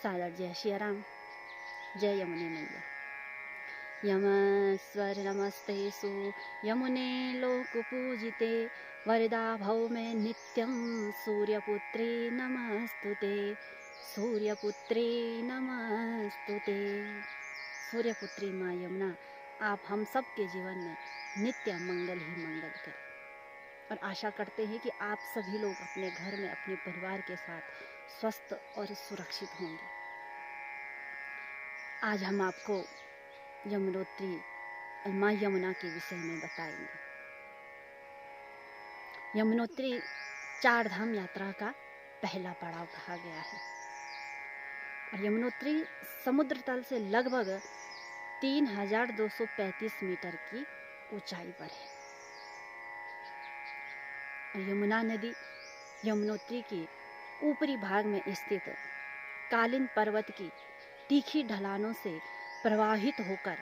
सादर जय श्री राम, जय यमुने मैया। यम स्वर नमस्तेसु यमुने लोक पूजिते, वरदा भव में नित्यं सूर्यपुत्रे नमस्तुते, सूर्यपुत्रे नमस्तुते। सूर्यपुत्री माँ यमुना, आप हम सब के जीवन में नित्य मंगल ही मंगल करें। और आशा करते हैं कि आप सभी लोग अपने घर में अपने परिवार के साथ स्वस्थ और सुरक्षित होंगे। आज हम आपको यमुनोत्री माँ यमुना के विषय में बताएंगे। यमुनोत्री 4 धाम यात्रा का पहला पड़ाव कहा गया है और यमुनोत्री समुद्र तल से लगभग 3235 मीटर की ऊंचाई पर है। यमुना नदी यमुनोत्री के ऊपरी भाग में स्थित कालिंद पर्वत की तीखी ढलानों से प्रवाहित होकर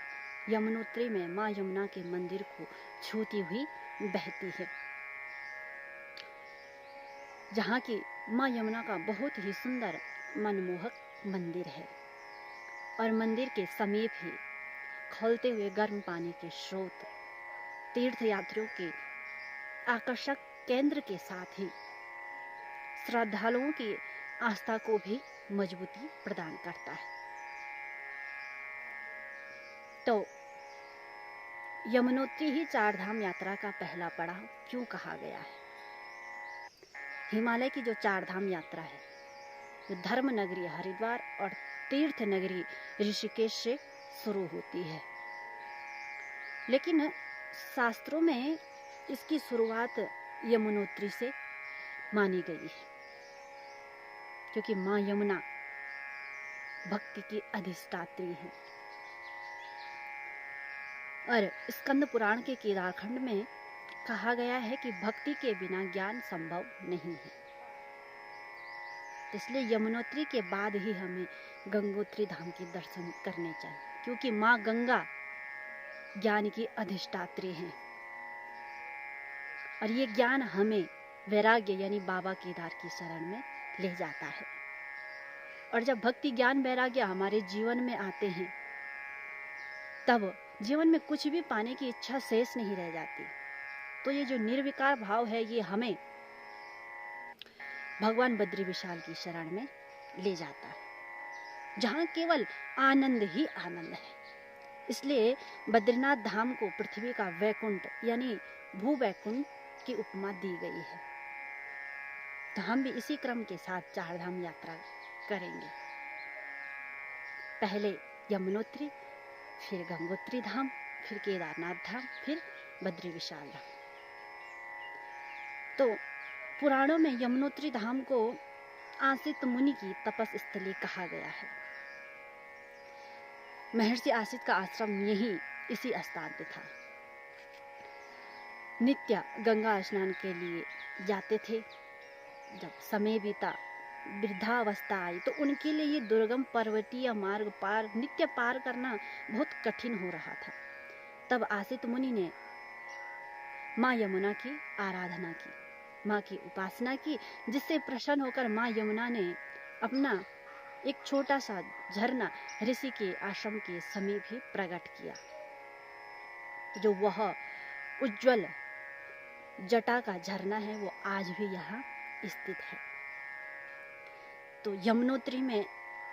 यमुनोत्री में माँ यमुना के मंदिर को छूती हुई बहती है, जहाँ की माँ यमुना का बहुत ही सुंदर मनमोहक मंदिर है। और मंदिर के समीप ही खौलते हुए गर्म पानी के स्रोत तीर्थ यात्रियों के आकर्षक केंद्र के साथ ही श्रद्धालुओं की आस्था को भी मजबूती प्रदान करता है। तो यमुनोत्री ही 4 धाम यात्रा का पहला पड़ाव क्यों कहा गया है? हिमालय की जो 4 धाम यात्रा है, जो धर्म नगरी हरिद्वार और तीर्थ नगरी ऋषिकेश से शुरू होती है, लेकिन शास्त्रों में इसकी शुरुआत यमुनोत्री से मानी गई है, क्योंकि माँ यमुना भक्ति की अधिष्ठात्री है। और स्कंद पुराण के केदारखंड में कहा गया है कि भक्ति के बिना ज्ञान संभव नहीं है। इसलिए यमुनोत्री के बाद ही हमें गंगोत्री धाम के दर्शन करने चाहिए, क्योंकि माँ गंगा ज्ञान की अधिष्ठात्री हैं और ये ज्ञान हमें वैराग्य यानी बाबा केदार की शरण में ले जाता है। और जब भक्ति ज्ञान वैराग्य हमारे जीवन में आते हैं, तब जीवन में कुछ भी पाने की इच्छा शेष नहीं रह जाती। तो ये जो निर्विकार भाव है, ये हमें भगवान बद्री विशाल की शरण में ले जाता है, जहाँ केवल आनंद ही आनंद है। इसलिए बद्रीनाथ धाम को पृथ्वी का वैकुंठ यानी भू वैकुंठ की उपमा दी गई है। तो हम भी इसी क्रम के साथ 4 धाम यात्रा करेंगे। पहले यमुनोत्री, फिर गंगोत्री धाम, फिर केदारनाथ धाम, फिर बद्री विशाल धाम। तो पुराणों में यमुनोत्री धाम को आसित मुनि की तपस स्थली कहा गया है। महर्षि आसित का आश्रम यही इसी स्थान पे था। नित्य गंगा स्नान के लिए जाते थे। जब समय बीता, वृद्धावस्था आई, तो उनके लिए ये दुर्गम पर्वतीय मार्ग नित्य पार करना बहुत कठिन हो रहा था। तब आसित मुनि ने माँ यमुना की आराधना की, माँ की उपासना की, जिससे प्रसन्न होकर माँ यमुना ने अपना एक छोटा सा झरना ऋषि के आश्रम के समीप ही प्रकट किया, जो वह उज्जवल जटा का झरना है, वो आज भी यहाँ स्थित है। तो यमुनोत्री में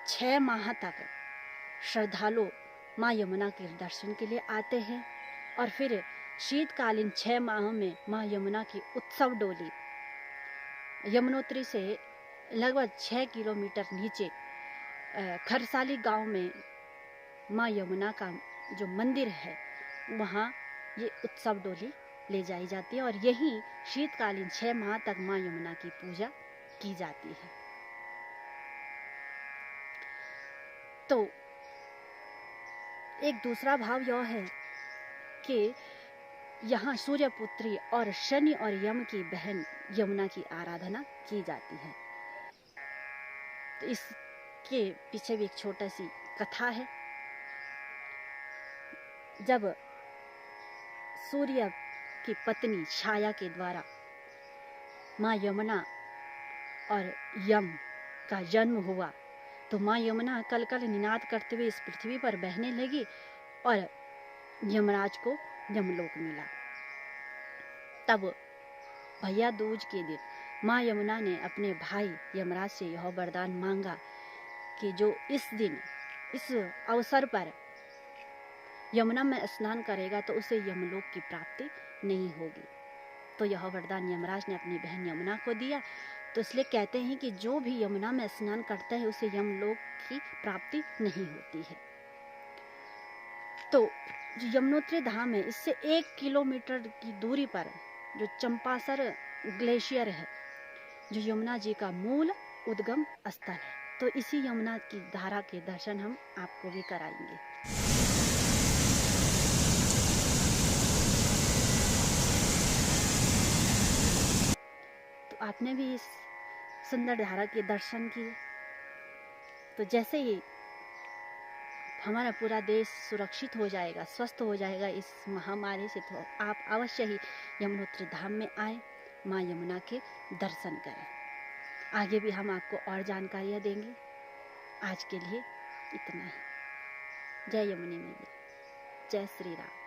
6 माह तक श्रद्धालु माँ यमुना के दर्शन के लिए आते हैं और फिर शीतकालीन 6 माह में माँ यमुना की उत्सव डोली यमुनोत्री से लगभग 6 किलोमीटर नीचे खरसाली गांव में माँ यमुना का जो मंदिर है, वहाँ ये उत्सव डोली ले जाई जाती है और यही शीतकालीन 6 माह तक माँ यमुना की पूजा की जाती है। तो एक दूसरा भाव यह है कि यहाँ सूर्यपुत्री और शनि और यम की बहन यमुना की आराधना की जाती है। तो इसके पीछे भी एक छोटा सी कथा है। जब सूर्य की पत्नी छाया के द्वारा माँ यमुना और यम का जन्म हुआ, तो माँ यमुना कल कल निनाद करते हुए इस पृथ्वी पर बहने लगी और यमराज को यमलोक मिला। तब भैया दूज के दिन माँ यमुना ने अपने भाई यमराज से यह वरदान मांगा कि जो इस दिन इस अवसर पर यमुना में स्नान करेगा तो उसे यमलोक की प्राप्ति नहीं होगी। तो यह वरदान यमराज ने अपनी बहन यमुना को दिया। तो इसलिए कहते हैं कि जो भी यमुना में स्नान करता है उसे यमलोक की प्राप्ति नहीं होती है। तो जो यमुनोत्री धाम है, इससे 1 किलोमीटर की दूरी पर जो चंपासर ग्लेशियर है, जो यमुना जी का मूल उद्गम स्थल है, तो इसी यमुना की धारा के दर्शन हम आपको भी कराएंगे। तो आपने भी इस सुंदर धारा के दर्शन किए। तो जैसे ही हमारा पूरा देश सुरक्षित हो जाएगा, स्वस्थ हो जाएगा इस महामारी से, तो आप अवश्य ही यमुनोत्री धाम में आए, माँ यमुना के दर्शन करें। आगे भी हम आपको और जानकारियाँ देंगे। आज के लिए इतना ही। जय यमुनी मैया, जय श्री राम।